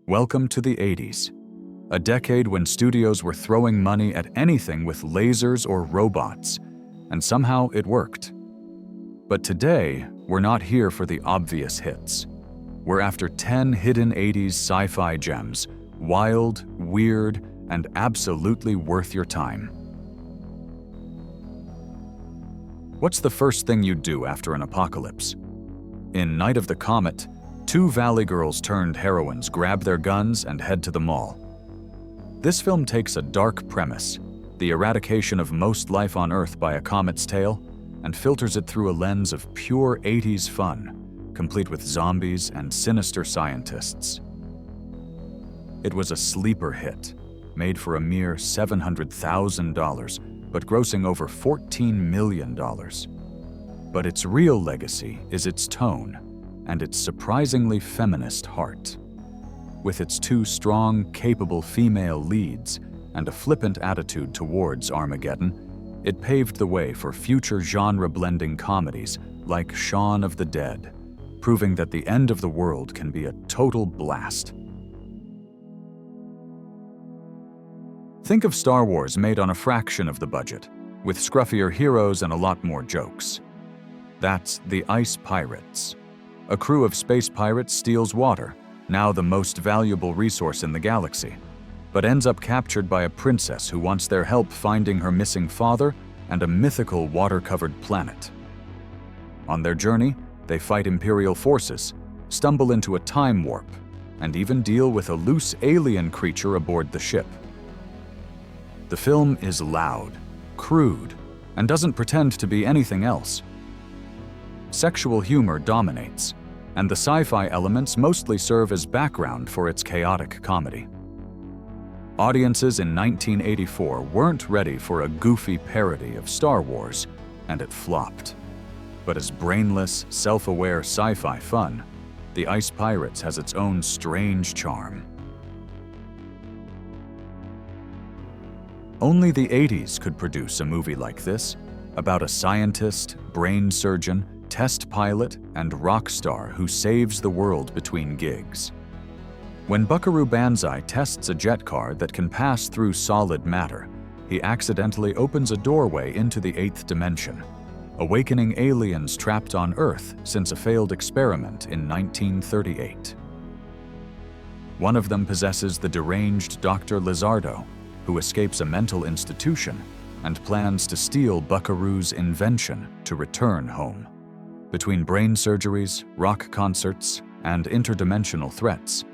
Welcome to the 80s, a decade when studios were throwing money at anything with lasers or robots, and somehow it worked. But today, we're not here for the obvious hits. We're after 10 hidden 80s sci-fi gems, wild, weird, and absolutely worth your time. What's the first thing you'd do after an apocalypse? In Night of the Comet, two Valley girls turned heroines grab their guns and head to the mall. This film takes a dark premise, the eradication of most life on Earth by a comet's tail, and filters it through a lens of pure 80s fun, complete with zombies and sinister scientists. It was a sleeper hit, made for a mere $700,000, but grossing over $14 million. But its real legacy is its tone and its surprisingly feminist heart. With its two strong, capable female leads and a flippant attitude towards Armageddon, it paved the way for future genre-blending comedies like Shaun of the Dead, proving that the end of the world can be a total blast. Think of Star Wars made on a fraction of the budget, with scruffier heroes and a lot more jokes. That's the Ice Pirates. A crew of space pirates steals water, now the most valuable resource in the galaxy, but ends up captured by a princess who wants their help finding her missing father and a mythical water-covered planet. On their journey, they fight Imperial forces, stumble into a time warp, and even deal with a loose alien creature aboard the ship. The film is loud, crude, and doesn't pretend to be anything else. Sexual humor dominates, and the sci-fi elements mostly serve as background for its chaotic comedy. Audiences in 1984 weren't ready for a goofy parody of Star Wars, and it flopped. But as brainless, self-aware sci-fi fun, The Ice Pirates has its own strange charm. Only the 80s could produce a movie like this, about a scientist, brain surgeon, test pilot, and rock star who saves the world between gigs. When Buckaroo Banzai tests a jet car that can pass through solid matter, he accidentally opens a doorway into the 8th dimension, awakening aliens trapped on Earth since a failed experiment in 1938. One of them possesses the deranged Dr. Lizardo, who escapes a mental institution and plans to steal Buckaroo's invention to return home. Between brain surgeries, rock concerts, and interdimensional threats,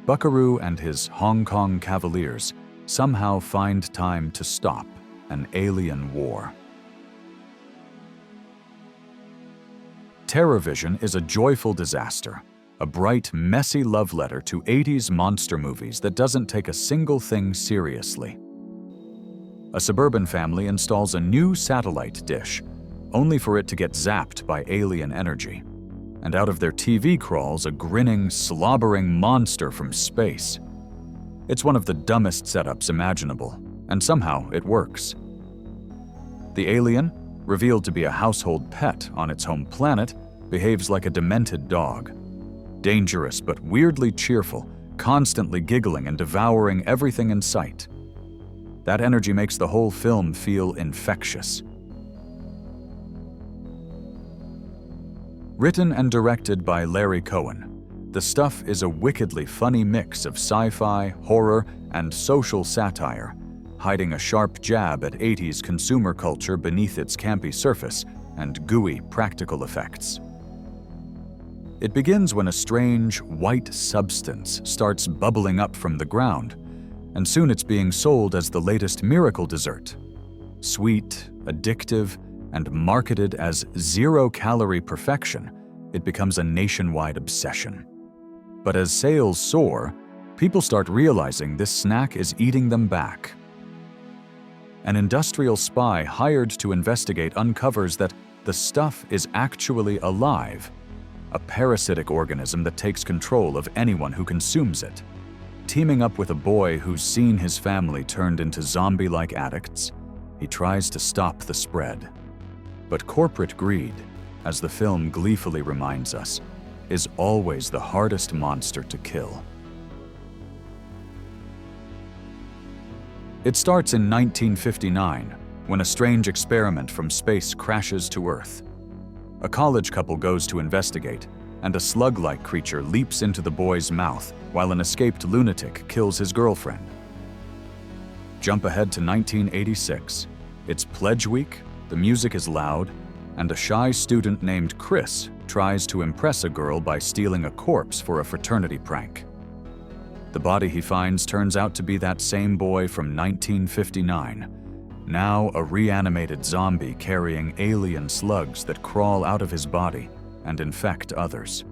Buckaroo and his Hong Kong Cavaliers somehow find time to stop an alien war. TerrorVision is a joyful disaster, a bright, messy love letter to 80s monster movies that doesn't take a single thing seriously. A suburban family installs a new satellite dish, only for it to get zapped by alien energy, and out of their TV crawls a grinning, slobbering monster from space. It's one of the dumbest setups imaginable, and somehow it works. The alien, revealed to be a household pet on its home planet, behaves like a demented dog. Dangerous but weirdly cheerful, constantly giggling and devouring everything in sight. That energy makes the whole film feel infectious. Written and directed by Larry Cohen, The Stuff is a wickedly funny mix of sci-fi, horror, and social satire, hiding a sharp jab at 80s consumer culture beneath its campy surface and gooey practical effects. It begins when a strange, white substance starts bubbling up from the ground, and soon it's being sold as the latest miracle dessert. Sweet, addictive, and marketed as zero-calorie perfection, it becomes a nationwide obsession. But as sales soar, people start realizing this snack is eating them back. An industrial spy hired to investigate uncovers that the stuff is actually alive, a parasitic organism that takes control of anyone who consumes it. Teaming up with a boy who's seen his family turned into zombie-like addicts, he tries to stop the spread. But corporate greed, as the film gleefully reminds us, is always the hardest monster to kill. It starts in 1959, when a strange experiment from space crashes to Earth. A college couple goes to investigate, and a slug-like creature leaps into the boy's mouth while an escaped lunatic kills his girlfriend. Jump ahead to 1986. It's Pledge Week, the music is loud, and a shy student named Chris tries to impress a girl by stealing a corpse for a fraternity prank. The body he finds turns out to be that same boy from 1959, now a reanimated zombie carrying alien slugs that crawl out of his body and infect others.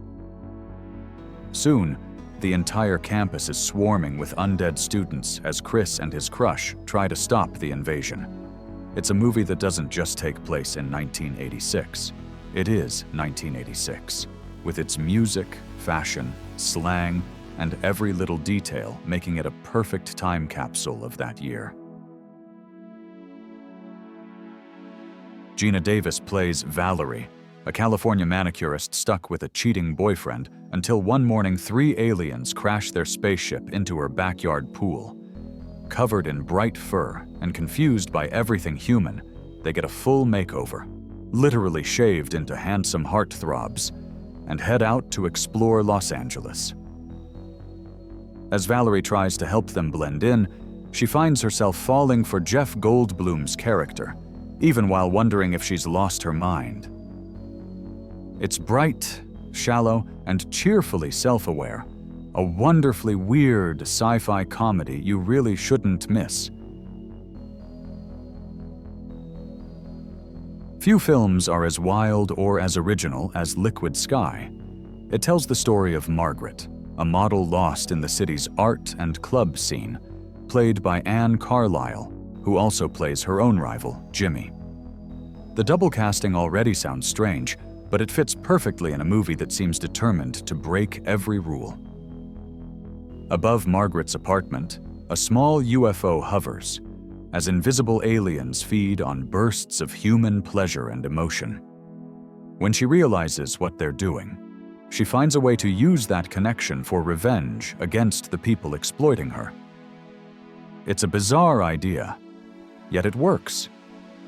Soon, the entire campus is swarming with undead students as Chris and his crush try to stop the invasion. It's a movie that doesn't just take place in 1986. It is 1986, with its music, fashion, slang, and every little detail making it a perfect time capsule of that year. Gina Davis plays Valerie, a California manicurist stuck with a cheating boyfriend until one morning 3 aliens crash their spaceship into her backyard pool. Covered in bright fur and confused by everything human, they get a full makeover, literally shaved into handsome heartthrobs, and head out to explore Los Angeles. As Valerie tries to help them blend in, she finds herself falling for Jeff Goldblum's character, even while wondering if she's lost her mind. It's bright, shallow, and cheerfully self-aware, a wonderfully weird sci-fi comedy you really shouldn't miss. Few films are as wild or as original as Liquid Sky. It tells the story of Margaret, a model lost in the city's art and club scene, played by Anne Carlisle, who also plays her own rival, Jimmy. The double casting already sounds strange, but it fits perfectly in a movie that seems determined to break every rule. Above Margaret's apartment, a small UFO hovers, as invisible aliens feed on bursts of human pleasure and emotion. When she realizes what they're doing, she finds a way to use that connection for revenge against the people exploiting her. It's a bizarre idea, yet it works,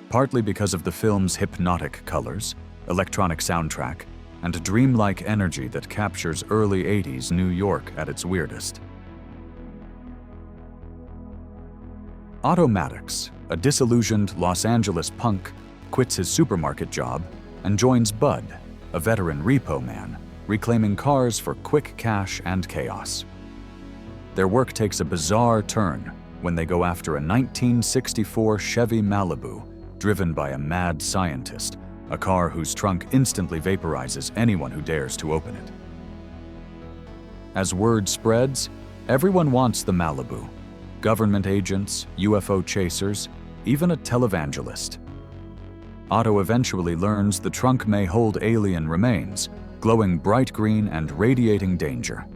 partly because of the film's hypnotic colors, electronic soundtrack, and dreamlike energy that captures early 80s New York at its weirdest. Otto Maddox, a disillusioned Los Angeles punk, quits his supermarket job and joins Bud, a veteran repo man, reclaiming cars for quick cash and chaos. Their work takes a bizarre turn when they go after a 1964 Chevy Malibu driven by a mad scientist, a car whose trunk instantly vaporizes anyone who dares to open it. As word spreads, everyone wants the Malibu. Government agents, UFO chasers, even a televangelist. Otto eventually learns the trunk may hold alien remains, glowing bright green and radiating danger.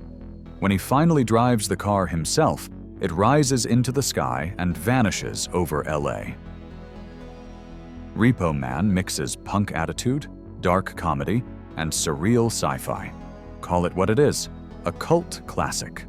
When he finally drives the car himself, it rises into the sky and vanishes over LA. Repo Man mixes punk attitude, dark comedy, and surreal sci-fi. Call it what it is, a cult classic.